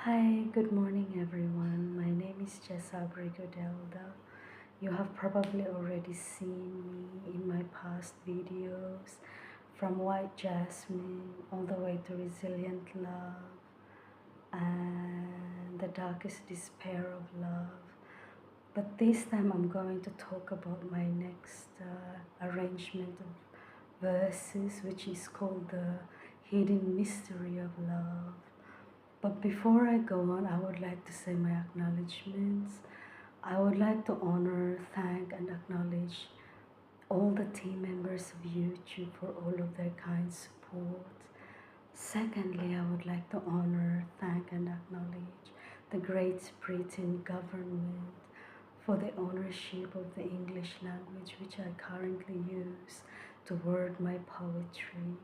Hi, good morning everyone. My name is Jessa Brigodelda. You have probably already seen me in my past videos, from White Jasmine all the way to Resilient Love and The Darkest Despair of Love. But this time I'm going to talk about my next arrangement of verses, which is called The Hidden Mystery of Love. But before I go on, I would like to say my acknowledgements. I would like to honor, thank, and acknowledge all the team members of YouTube for all of their kind support. Secondly, I would like to honor, thank, and acknowledge the Great Britain government for the ownership of the English language, which I currently use to word my poetry.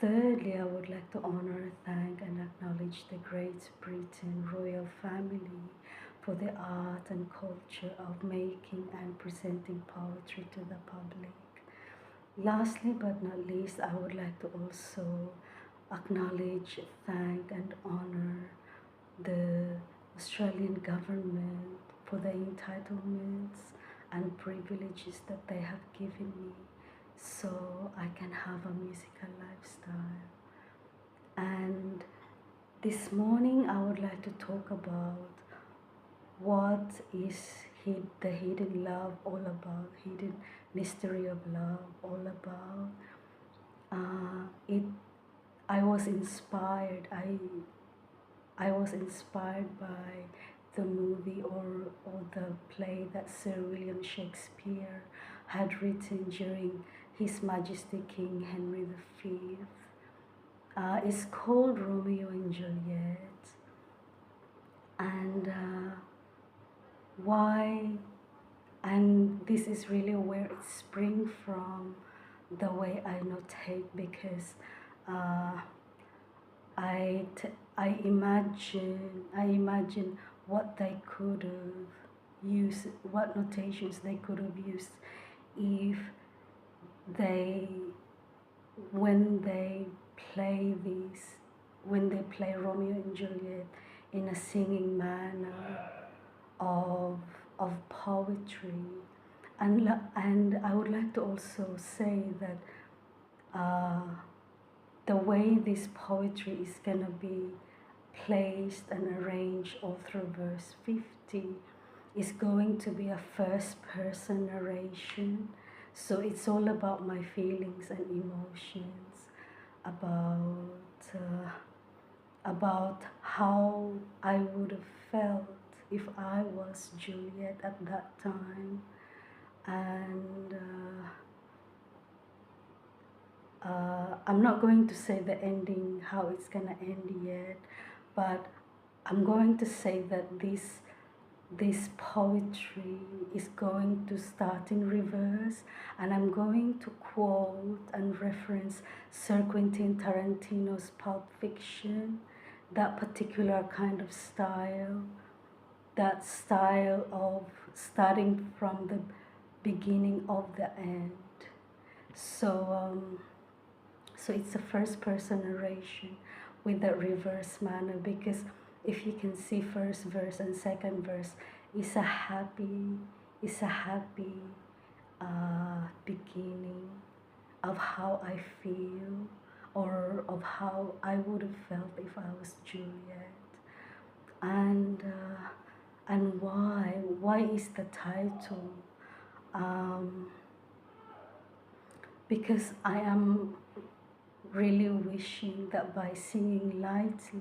Thirdly, I would like to honor, thank, and acknowledge the Great Britain royal family for the art and culture of making and presenting poetry to the public. Lastly but not least, I would like to also acknowledge, thank, and honor the Australian government for the entitlements and privileges that they have given me so I can have a musical lifestyle. And this morning I would like to talk about what is the hidden love all about, hidden mystery of love all about. I was inspired. I was inspired by the movie or the play that Sir William Shakespeare had written during His Majesty King Henry V. It's called Romeo and Juliet. And why? And this is really where it springs from, the way I notate, because I imagine what they could have used, what notations they could have used if they, when they play this, when they play Romeo and Juliet in a singing manner of poetry. And I would like to also say that the way this poetry is gonna be placed and arranged all through verse 50 is going to be a first person narration. So it's all about my feelings and emotions, about how I would have felt if I was Juliet at that time. And I'm not going to say the ending, how it's gonna end yet, but I'm going to say that this poetry is going to start in reverse, and I'm going to quote and reference Sir Quentin Tarantino's Pulp Fiction, that particular kind of style, that style of starting from the beginning of the end. So it's a first person narration with that reverse manner, because if you can see, first verse and second verse is a happy beginning of how I feel, or of how I would have felt if I was Juliet. And why is the title? Because I am really wishing that by singing lightly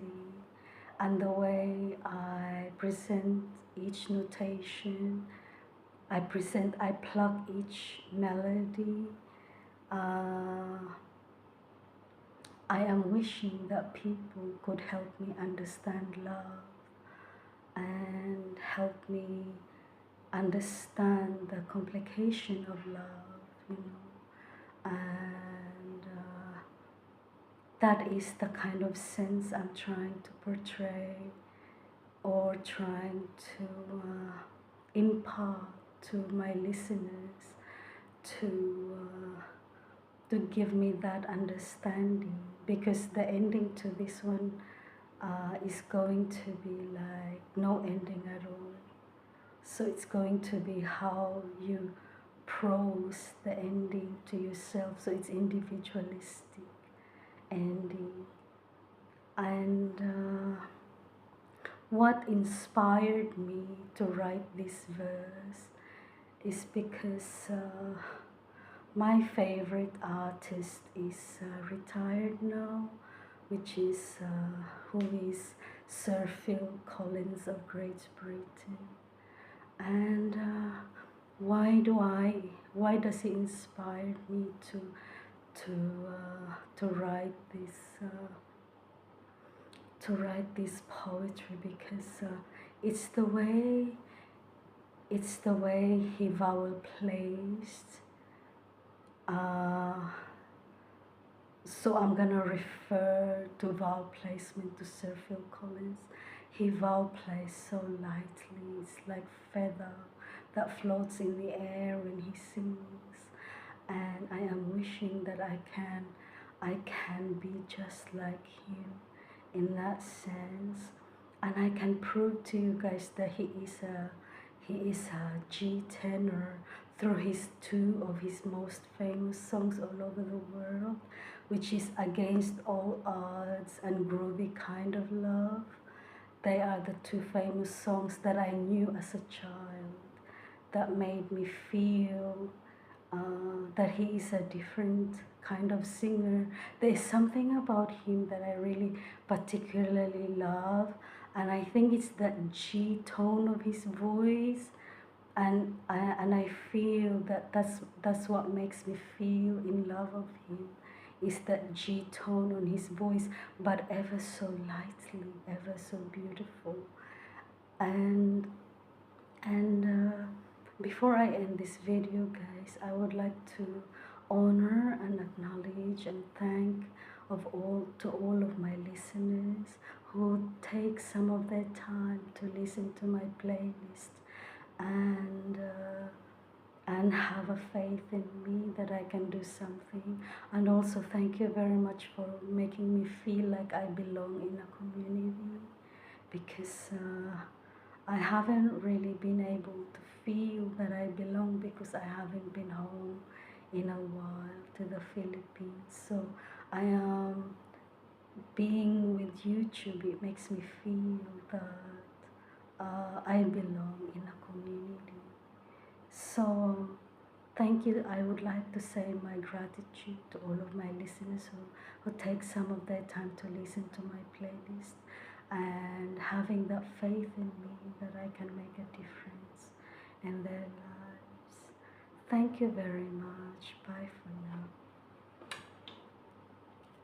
and the way I present each notation, I pluck each melody, I am wishing that people could help me understand love and help me understand the complication of love, and that is the kind of sense I'm trying to portray, or trying to impart to my listeners, to give me that understanding, because the ending to this one is going to be like no ending at all. So it's going to be how you prose the ending to yourself. So it's individualistic ending. And what inspired me to write this verse is because my favorite artist is retired now, which is who is Sir Phil Collins of Great Britain. And why does he inspire me to write this poetry? Because it's the way he vowel placed. So I'm gonna refer to vowel placement to Sir Phil Collins. He vowel plays so lightly, it's like feather that floats in the air when he sings. And I am wishing that I can be just like him in that sense. And I can prove to you guys that he is a G tenor through his two of his most famous songs all over the world, which is Against All Odds and Groovy Kind of Love. They are the two famous songs that I knew as a child that made me feel that he is a different kind of singer. There is something about him that I really particularly love, and I think it's that G tone of his voice, and I feel that that's what makes me feel in love of him, is that G tone on his voice, but ever so lightly, ever so beautiful. And before I end this video, guys, I would like to honor and acknowledge and thank all of my listeners who take some of their time to listen to my playlist and have a faith in me that I can do something. And also thank you very much for making me feel like I belong in a community, because I haven't really been able to feel that I belong because I haven't been home in a while to the Philippines. So I am being with YouTube, it makes me feel that I belong in a community. So thank you. I would like to say my gratitude to all of my listeners who take some of their time to listen to my playlist and having that faith in me that I can make a difference in their lives. Thank you very much. Bye.